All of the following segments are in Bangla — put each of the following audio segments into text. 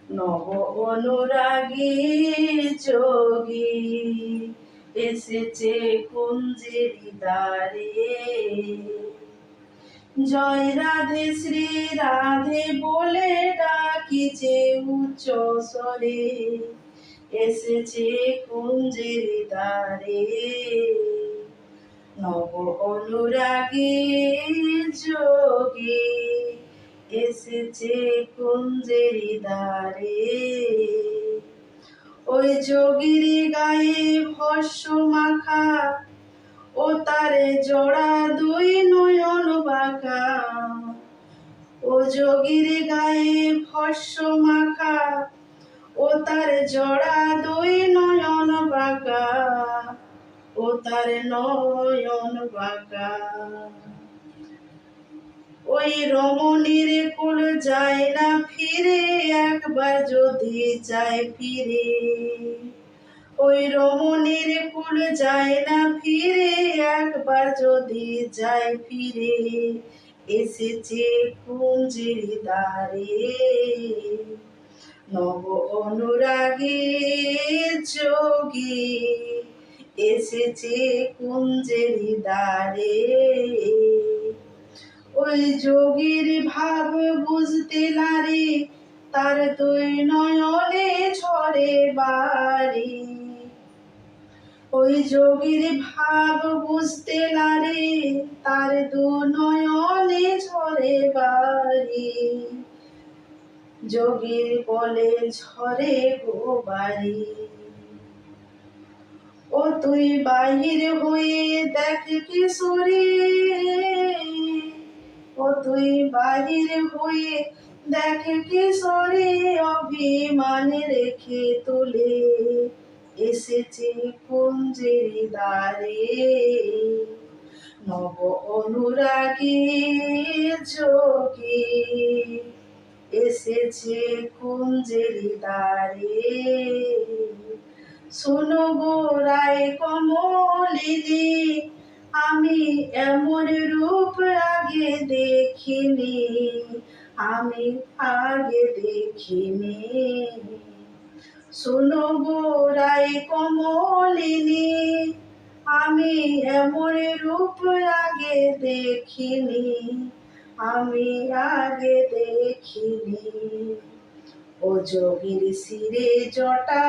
নব অনুরাগী যোগী এসেছে কুঞ্জের দ্বারে। জয় রাধে শ্রী রাধে বলে ডাকিছে উচ্চ স্বরে, এসেছে কুঞ্জের দ্বারে। নব অনুরাগী যোগী এসেছে কুঞ্জের দ্বারে। ওই যোগীর গায়ে ভস্য মাখা, ও তারে জোড়া দুই নয়ন বাঁকা। ও যোগীর গায়ে ভস্য মাখা, ও তার জোড়া দুই নয়ন বাঁকা। ও তার নয়ন বাঁকা। ওই রমণীর কুল যায় না ফিরে, একবার যদি যায় ফিরে। ওই রমণীর কুল যায় না ফিরে, একবার যদি যায় ফিরে। এসেছে কুঞ্জের দ্বারে। নব অনুরাগী যোগী এসেছে কুঞ্জের দ্বারে। ওই যোগীর ভাব বুঝতে নারে, তার দুই নয়নে ঝরে বাড়ি। ওই যোগীর ভাব বুঝতে নারে, তার দু নয়নে ঝরে বাড়ি। যোগীর বলে ঝরে গো বাড়ি। ও তুই বাহির হয়ে দেখ কিশোরী, ও তুই বাহির হয়ে দেখ কিশোরী, অভিমান রেখে তুলে এসেছে কুঞ্জের দ্বারে। নব অনুরাগী যোগী এসেছে কুঞ্জের দ্বারে। শোনো গো রায় কমলিনী, আমি এমন রূপ আগে দেখিনি, আমি আগে দেখিনি। শোনো গো রায় কমলিনী, আমি এমন রূপ আগে দেখিনি, আমি আগে দেখিনি। ও যোগীর শিরে জটা,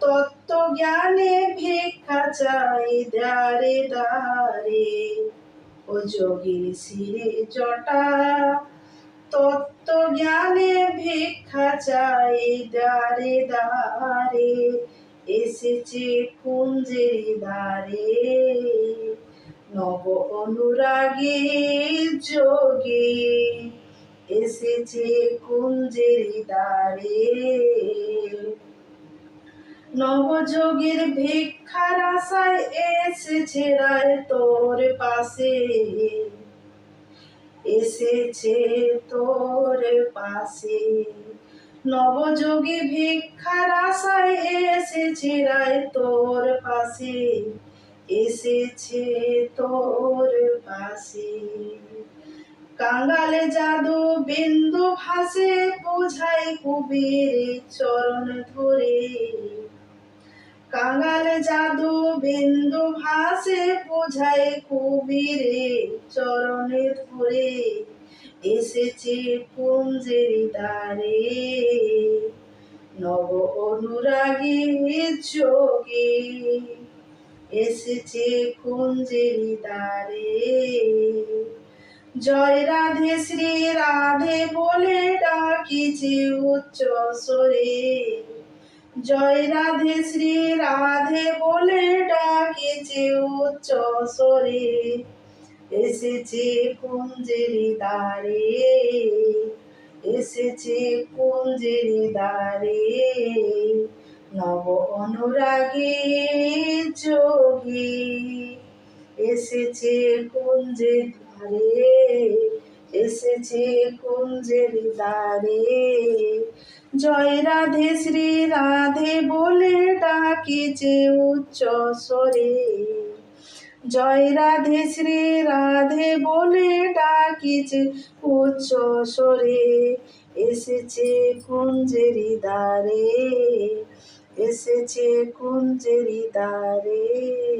তত্ত্ব জ্ঞানে ভিক্ষা চাই দ্বারে দ্বারে। ও যোগীর শিরে জটা, তত্ত্ব জ্ঞানে ভিক্ষা চাই দ্বারে দ্বারে। এসেছে কুঞ্জের দ্বারে। নব অনুরাগী যোগী এসেছে কুঞ্জের দ্বারে। নবযোগীর ভিক্ষার আশায় এসেছে রায় তোর পাশে, এসেছে তোর পাশে। নবযোগী ভিক্ষার আশায় এসেছে রায় তোর পাশে, এসেছে তোর পাশে। কাঙ্গাল জাদু বিন্দু ভাসে, বুঝাই কুবের চরণ ধরে। কাঙ্গাল জাদু বিন্দু ভাসে, বুঝাই কুবেরে চরণে ধরে। এসেছে কুঞ্জের দ্বারে। নব অনুরাগী যোগী এসেছে কুঞ্জের দ্বারে। জয় রাধে শ্রী রাধে বলে ডাকিছে উচ্চ স্বরে। জয় রাধে শ্রী রাধে বলে ডাকিছে উচ্চ স্বরে। এসেছে কুঞ্জের দ্বারে। এসেছে কুঞ্জের দ্বারে। নব অনুরাগী যোগী এসেছে কুঞ্জের দ্বারে। এসেছে কুঞ্জের দ্বারে। জয় রাধে শ্রী রাধে বলে ডাকিছে উচ্চ স্বরে। জয় রাধে শ্রী রাধে বলে ডাকিছে উচ্চ স্বরে। এসেছে কুঞ্জেরি দ্বারে, এসেছে কুঞ্জেরি দ্বারে।